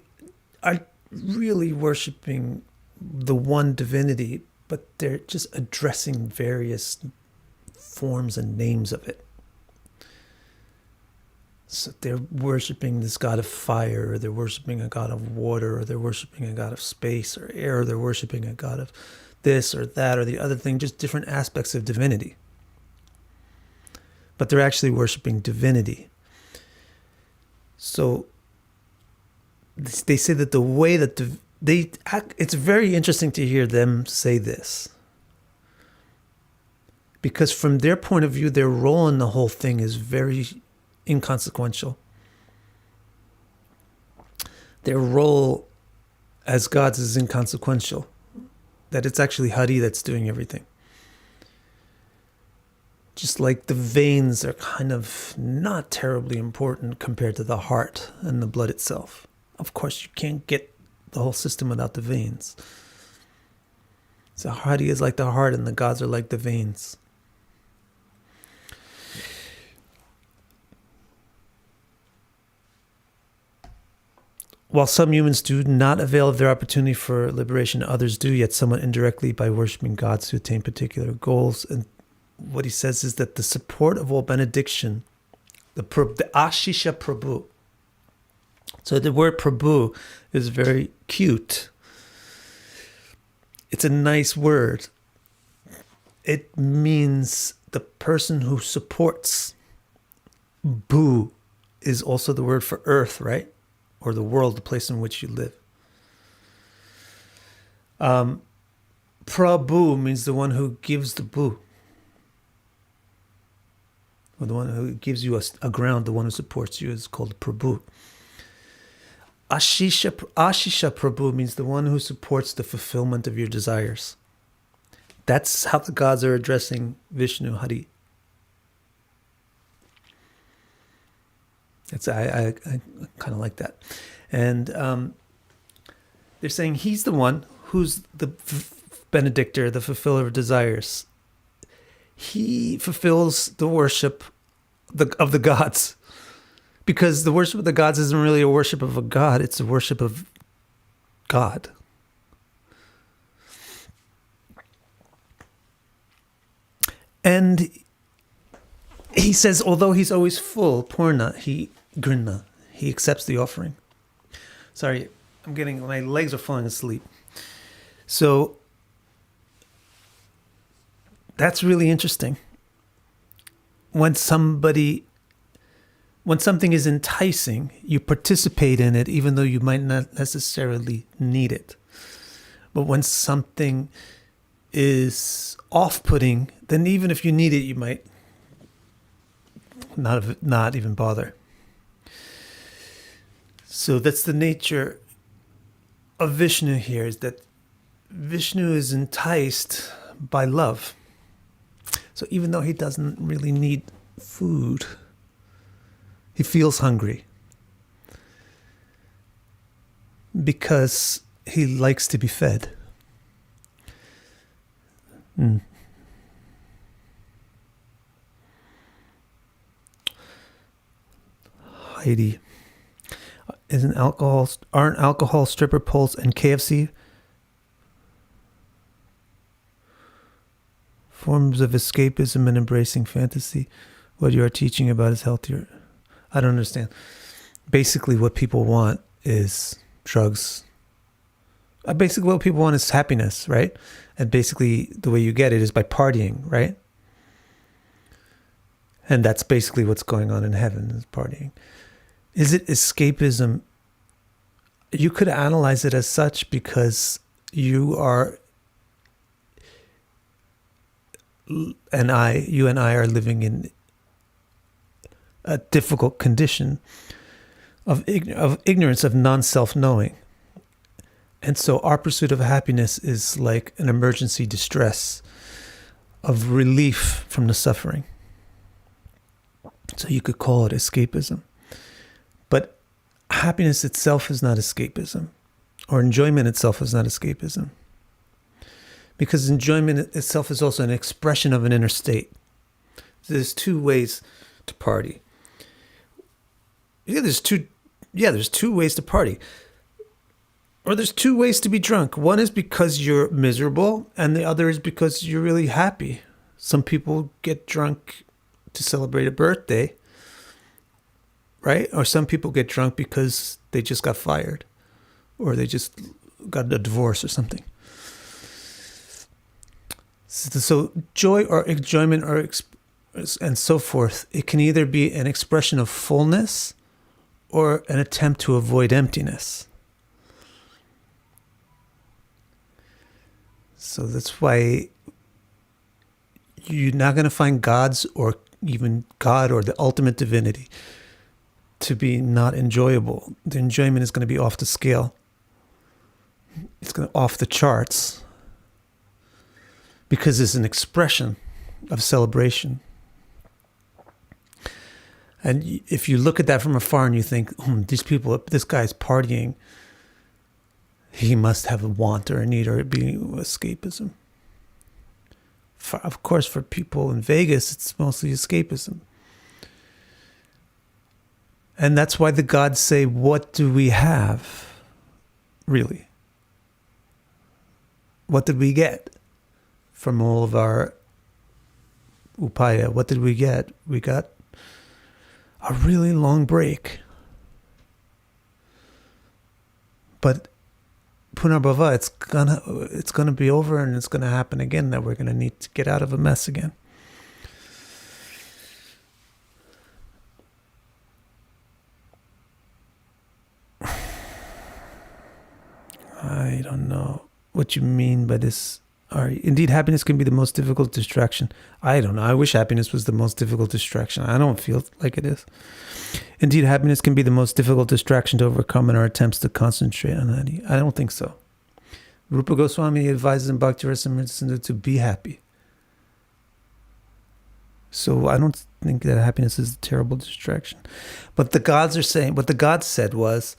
are really worshipping the one divinity, but they're just addressing various forms and names of it. So they're worshipping this god of fire, or they're worshipping a god of water, or they're worshipping a god of space or air, or they're worshipping a god of this or that or the other thing, just different aspects of divinity. But they're actually worshipping divinity. So they say that the way that they act, it's very interesting to hear them say this. Because from their point of view, their role in the whole thing is very inconsequential. Their role as gods is inconsequential. That it's actually Hari that's doing everything. Just like the veins are kind of not terribly important compared to the heart and the blood itself. Of course, you can't get the whole system without the veins. So Hari is like the heart, and the gods are like the veins. While some humans do not avail of their opportunity for liberation, others do, yet somewhat indirectly, by worshiping gods to attain particular goals. And what he says is that the support of all benediction, the Ashisha Prabhu. So the word Prabhu is very cute. It's a nice word. It means the person who supports. Bhu is also the word for earth, right? Or the world, the place in which you live. Prabhu means the one who gives the bhu. Or the one who gives you a ground, the one who supports you is called Prabhu. Ashisha Prabhu means the one who supports the fulfillment of your desires. That's how the gods are addressing Vishnu, Hari. I kind of like that. And they're saying he's the one who's the benedictor, the fulfiller of desires. he fulfills the worship of the gods. Because the worship of the gods isn't really a worship of a god, it's a worship of God. And he says, although he's always full, Purna, Grinna, he accepts the offering. Sorry, my legs are falling asleep. So that's really interesting. When something is enticing, you participate in it even though you might not necessarily need it. But when something is off-putting, then even if you need it, you might not even bother. So that's the nature of Vishnu here, is that Vishnu is enticed by love. So even though he doesn't really need food, he feels hungry because he likes to be fed. Heidi, aren't alcohol, stripper poles, and KFC forms of escapism and embracing fantasy? What you are teaching about is healthier. I don't understand. Basically, what people want is drugs. Basically, what people want is happiness, right? And basically, the way you get it is by partying, right? And that's basically what's going on in heaven, is partying. Is it escapism? You could analyze it as such because you and I are living in a difficult condition of ignorance, of non-self-knowing. And so our pursuit of happiness is like an emergency distress of relief from the suffering. So you could call it escapism. But happiness itself is not escapism, or enjoyment itself is not escapism. Because enjoyment itself is also an expression of an inner state. There's two ways to party. There's two ways to party. Or there's two ways to be drunk. One is because you're miserable, and the other is because you're really happy. Some people get drunk to celebrate a birthday, right? Or some people get drunk because they just got fired, or they just got a divorce or something. So joy or enjoyment and so forth, it can either be an expression of fullness or an attempt to avoid emptiness. So that's why you're not going to find gods or even God or the ultimate divinity to be not enjoyable. The enjoyment is going to be off the scale. It's going to off the charts because it's an expression of celebration. And if you look at that from afar and you think, this guy's partying, he must have a want or a need, or it be escapism. Of course, for people in Vegas, it's mostly escapism. And that's why the gods say, what do we have, really? What did we get from all of our upaya? What did we get? We got a really long break. But Punarbhava, it's gonna be over, and it's gonna happen again, that we're gonna need to get out of a mess again. I don't know what you mean by this. Indeed, happiness can be the most difficult distraction. I don't know. I wish happiness was the most difficult distraction. I don't feel like it is. Indeed, happiness can be the most difficult distraction to overcome in our attempts to concentrate on that. I don't think so. Rupa Goswami advises in Bhakti Rasamrita to be happy. So I don't think that happiness is a terrible distraction. But the gods are saying, what the gods said was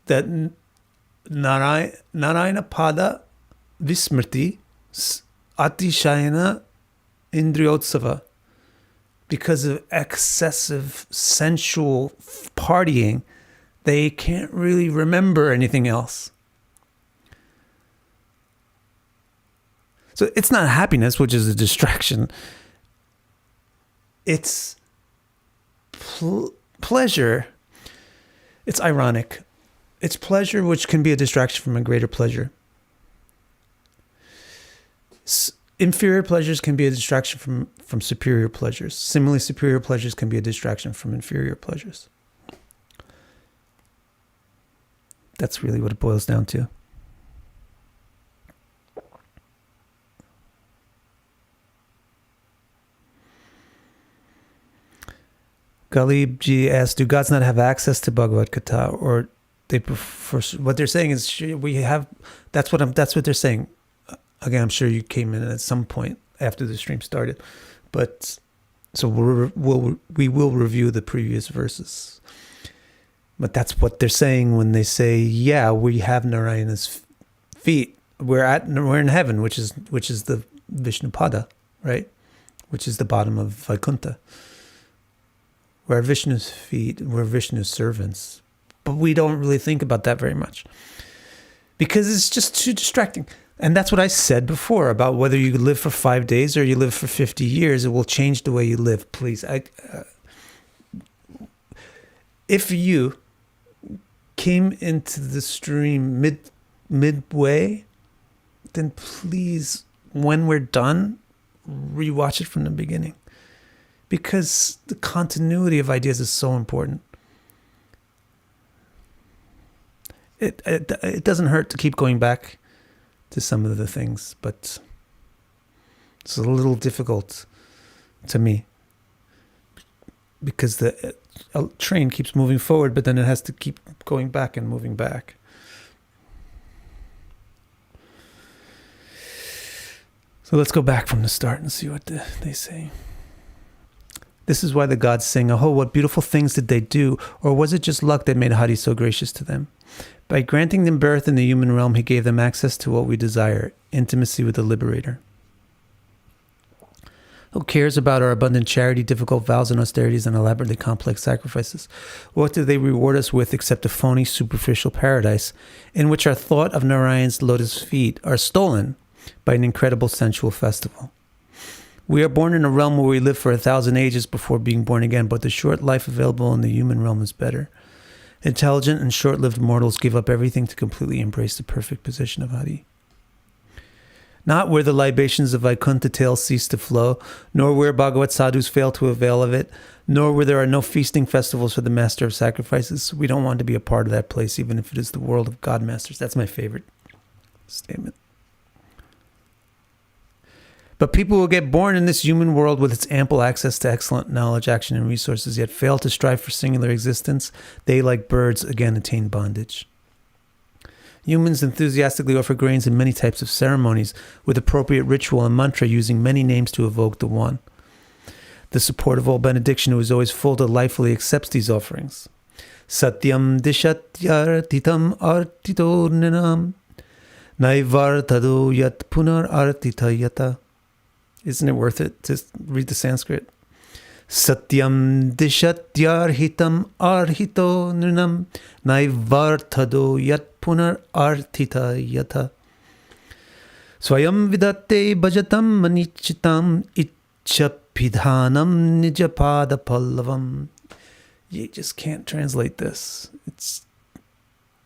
that Narayana Pada Vismrti Atishayana Indriyotsava, because of excessive sensual partying, they can't really remember anything else. So it's not happiness, which is a distraction. It's pleasure. It's ironic. It's pleasure which can be a distraction from a greater pleasure. Inferior pleasures can be a distraction from superior pleasures. Similarly, superior pleasures can be a distraction from inferior pleasures. That's really what it boils down to. Galib Ji asked, do gods not have access to Bhagavad Gita, or they prefer? What they're saying is we have. That's what they're saying. Again, I'm sure you came in at some point after the stream started, but so we will review the previous verses. But that's what they're saying when they say, yeah, we have Narayana's feet. We're in heaven, which is the Vishnupada, right? Which is the bottom of Vaikuntha. We're Vishnu's feet, we're Vishnu's servants. But we don't really think about that very much, because it's just too distracting. And that's what I said before about whether you live for 5 days or you live for 50 years, it will change the way you live. Please, if you came into the stream midway, then please, when we're done, rewatch it from the beginning. Because the continuity of ideas is so important. It doesn't hurt to keep going back to some of the things, but it's a little difficult to me because the train keeps moving forward, but then it has to keep going back and moving back. So let's go back from the start and see what they say. This is why the gods sing, oh, what beautiful things did they do? Or was it just luck that made Hari so gracious to them? By granting them birth in the human realm, he gave them access to what we desire, intimacy with the liberator. Who cares about our abundant charity, difficult vows and austerities, and elaborately complex sacrifices? What do they reward us with except a phony, superficial paradise in which our thought of Narayan's lotus feet are stolen by an incredible sensual festival? We are born in a realm where we live for 1,000 ages before being born again, but the short life available in the human realm is better. Intelligent and short-lived mortals give up everything to completely embrace the perfect position of Hari. Not where the libations of Vaikuntha tales cease to flow, nor where Bhagavat sadhus fail to avail of it, nor where there are no feasting festivals for the master of sacrifices. We don't want to be a part of that place, even if it is the world of god masters. That's my favorite statement. But people who get born in this human world with its ample access to excellent knowledge, action, and resources, yet fail to strive for singular existence, they, like birds, again attain bondage. Humans enthusiastically offer grains in many types of ceremonies, with appropriate ritual and mantra, using many names to evoke the One. The support of all benediction, who is always full, delightfully accepts these offerings. Satyam dishatyartitam artito ninam naivartado yat punar artita yata. Isn't it worth it to read the Sanskrit? Satyam dishatyarhitam arhito nrinam naivartado yat punar artita yata. Swayam vidate bhajatam manichitam ichapidhanam nijapada pallavam. You just can't translate this.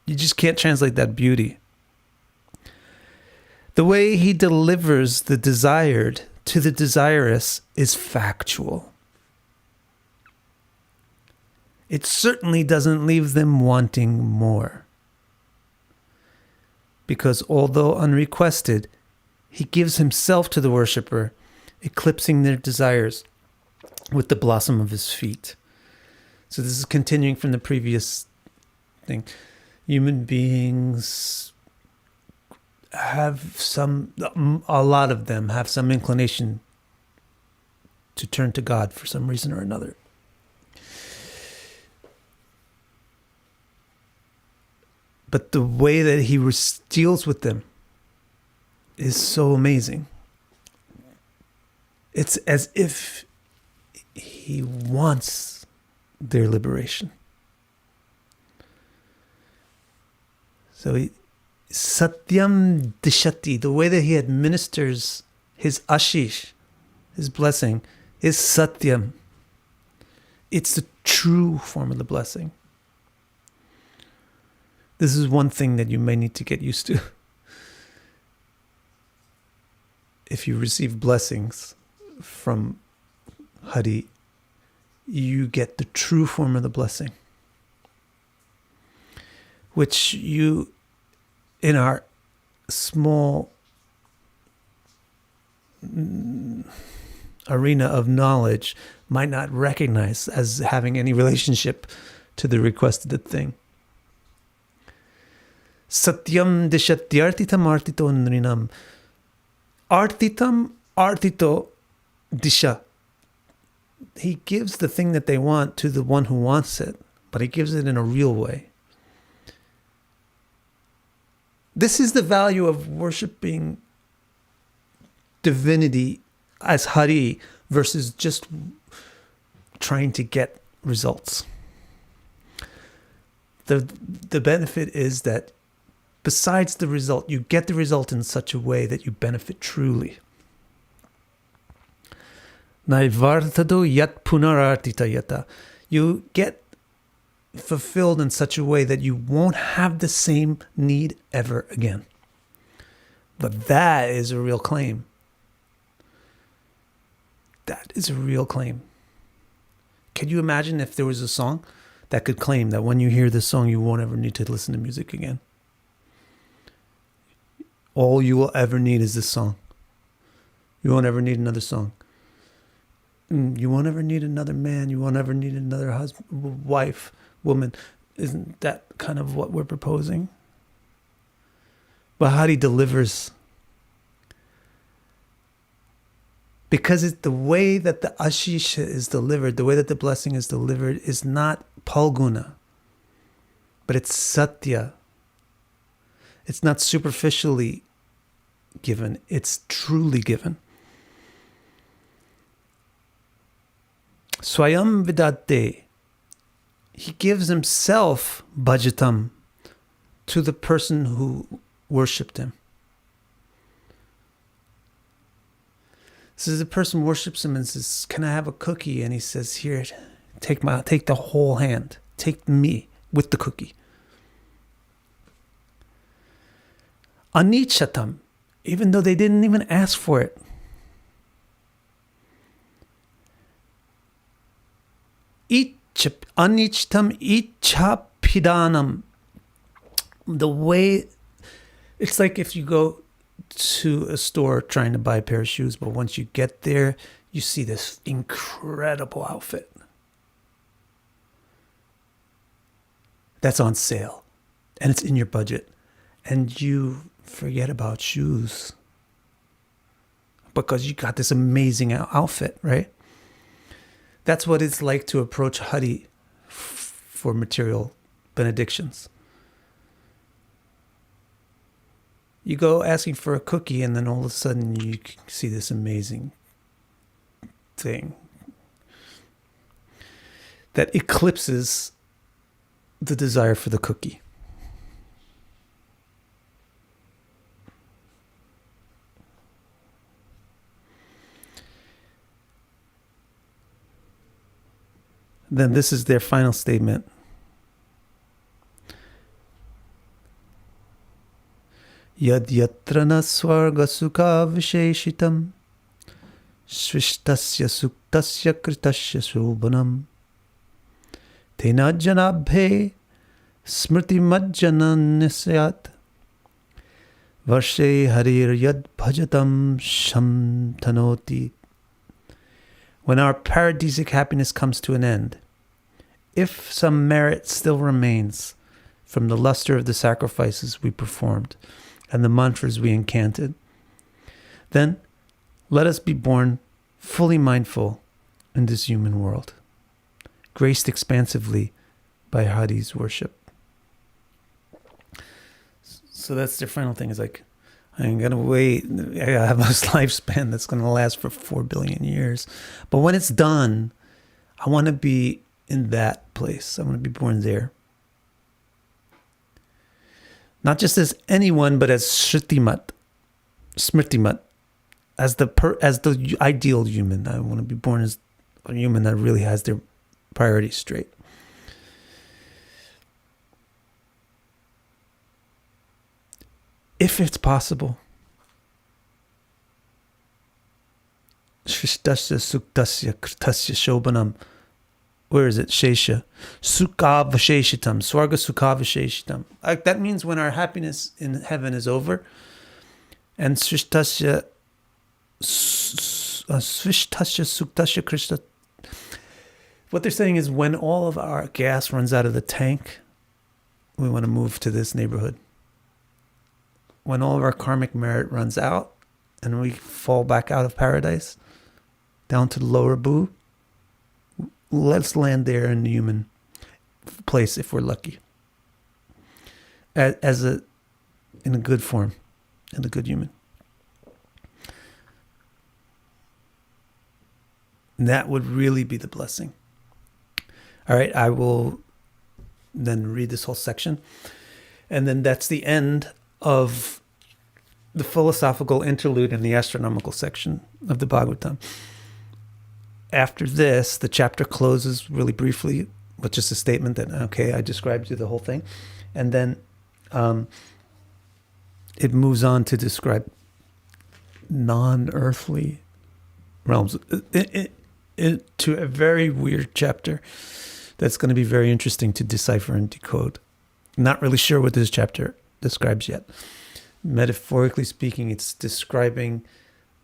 You just can't translate that beauty. The way he delivers the desired to the desirous is factual. It certainly doesn't leave them wanting more. Because although unrequested, he gives himself to the worshipper, eclipsing their desires with the blossom of his feet. So this is continuing from the previous thing. Human beings have a lot of them have some inclination to turn to God for some reason or another. But the way that he deals with them is so amazing. It's as if he wants their liberation. So Satyam Dishati, the way that he administers his Ashish, his blessing, is Satyam. It's the true form of the blessing. This is one thing that you may need to get used to. If you receive blessings from Hari, you get the true form of the blessing, which you, in our small arena of knowledge, might not recognize as having any relationship to the requested thing. Satyam dishatyartitam artito nrinam. Artitam artito disha. He gives the thing that they want to the one who wants it, but he gives it in a real way. This is the value of worshiping divinity as Hari versus just trying to get results. The benefit is that besides the result, you get the result in such a way that you benefit truly. Naivartado yat punarartita yata. You get fulfilled in such a way that you won't have the same need ever again. But that is a real claim. That is a real claim. Can you imagine if there was a song that could claim that when you hear this song, you won't ever need to listen to music again? All you will ever need is this song. You won't ever need another song. You won't ever need another man. You won't ever need another husband, wife, woman. Isn't that kind of what we're proposing? But Hari delivers. Because it's the way that the Ashish is delivered, the way that the blessing is delivered is not Palguna, but it's Satya. It's not superficially given, it's truly given. Swayam Vidate. He gives himself bhajatam to the person who worshipped him. So the person worships him and says, "Can I have a cookie?" And he says, "Here, take the whole hand. Take me with the cookie." Anichatam, even though they didn't even ask for it. Anichtam ichapidanam. The way, it's like if you go to a store trying to buy a pair of shoes, but once you get there, you see this incredible outfit that's on sale and it's in your budget, and you forget about shoes because you got this amazing outfit, right? That's what it's like to approach Hari for material benedictions. You go asking for a cookie, and then all of a sudden you see this amazing thing that eclipses the desire for the cookie. Then this is their final statement. Yad yatra na swarga sukha visheshitam svishtasya suktasya kritasya shobhanam tena janabhe smriti majjananyasat varshe harir yad bhajatam sham tanoti. When our paradisic happiness comes to an end, if some merit still remains from the luster of the sacrifices we performed and the mantras we incanted, then let us be born fully mindful in this human world, graced expansively by Hari's worship. So that's their final thing, is like, I ain't gonna wait. I have a lifespan that's gonna last for 4 billion years. But when it's done, I want to be in that place. I want to be born there. Not just as anyone, but as Smritimat, as the ideal human. I want to be born as a human that really has their priorities straight. If it's possible. Shishtasya suktasya kritasya shobhanam. Where is it? Shesha. Sukhavasheshitam. Swarga sukhavasheshitam. Like that means when our happiness in heaven is over, and Shishtasya suktasya krishta. What they're saying is when all of our gas runs out of the tank, we want to move to this neighborhood. When all of our karmic merit runs out and we fall back out of paradise, down to the lower boo, let's land there in the human place if we're lucky. In a good form, in a good human. And that would really be the blessing. All right, I will then read this whole section. And then that's the end of the philosophical interlude in the astronomical section of the Bhagavatam. After this, the chapter closes really briefly with just a statement that, okay, I described you the whole thing. And then it moves on to describe non-earthly realms. To a very weird chapter that's going to be very interesting to decipher and decode. Not really sure what this chapter describes yet. Metaphorically speaking, it's describing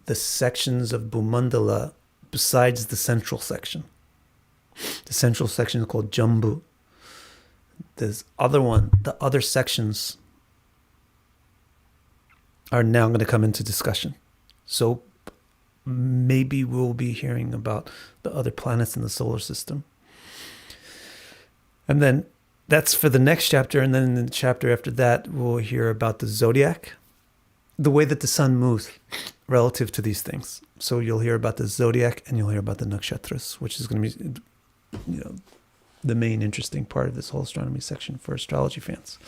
the sections of Bhumandala besides the central section. The central section is called Jambu. The other sections are now going to come into discussion. So maybe we'll be hearing about the other planets in the solar system. And then that's for the next chapter. And then in the chapter after that, we'll hear about the zodiac, the way that the sun moves relative to these things. So you'll hear about the zodiac and you'll hear about the nakshatras, which is going to be, the main interesting part of this whole astronomy section for astrology fans.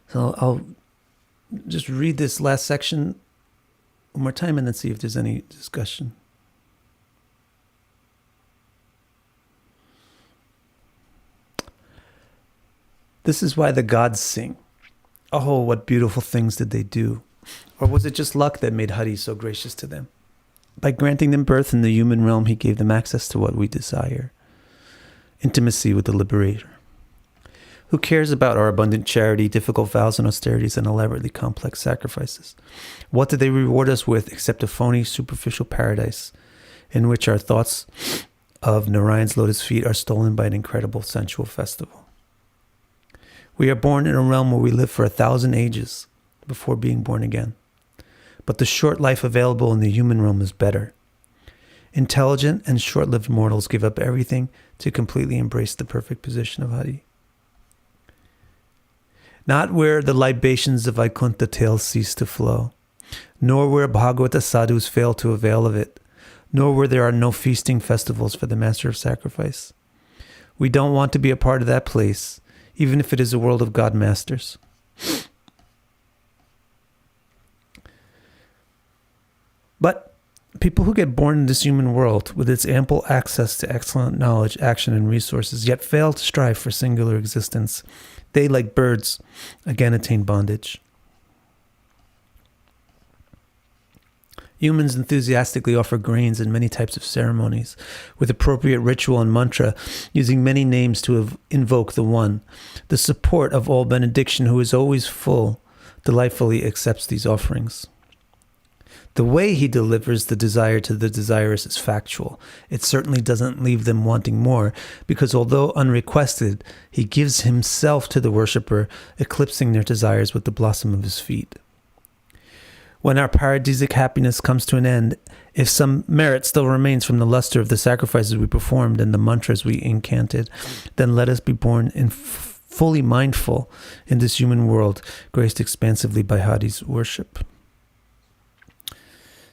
So I'll just read this last section one more time and then see if there's any discussion. This is why the gods sing. Oh, what beautiful things did they do? Or was it just luck that made Hari so gracious to them? By granting them birth in the human realm, he gave them access to what we desire. Intimacy with the liberator. Who cares about our abundant charity, difficult vows and austerities, and elaborately complex sacrifices? What do they reward us with except a phony, superficial paradise in which our thoughts of Narayan's lotus feet are stolen by an incredible sensual festival? We are born in a realm where we live for 1,000 ages before being born again. But the short life available in the human realm is better. Intelligent and short-lived mortals give up everything to completely embrace the perfect position of Hari. Not where the libations of Vaikuntha tales cease to flow, nor where Bhagavata sadhus fail to avail of it, nor where there are no feasting festivals for the master of sacrifice. We don't want to be a part of that place, even if it is a world of God masters. But people who get born in this human world with its ample access to excellent knowledge, action, and resources, yet fail to strive for singular existence, they, like birds, again attain bondage. Humans enthusiastically offer grains and many types of ceremonies, with appropriate ritual and mantra, using many names to invoke the One. The support of all benediction, who is always full, delightfully accepts these offerings. The way he delivers the desire to the desirous is factual. It certainly doesn't leave them wanting more, because although unrequested, he gives himself to the worshipper, eclipsing their desires with the blossom of his feet. When our paradisic happiness comes to an end, if some merit still remains from the luster of the sacrifices we performed and the mantras we incanted, then let us be born in fully mindful in this human world, graced expansively by Hadi's worship.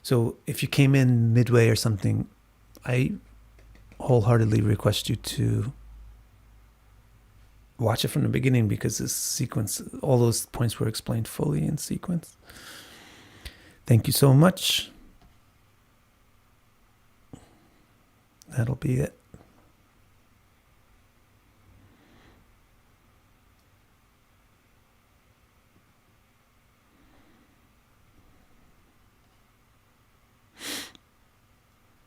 So if you came in midway or something, I wholeheartedly request you to watch it from the beginning, because this sequence, all those points were explained fully in sequence. Thank you so much. That'll be it.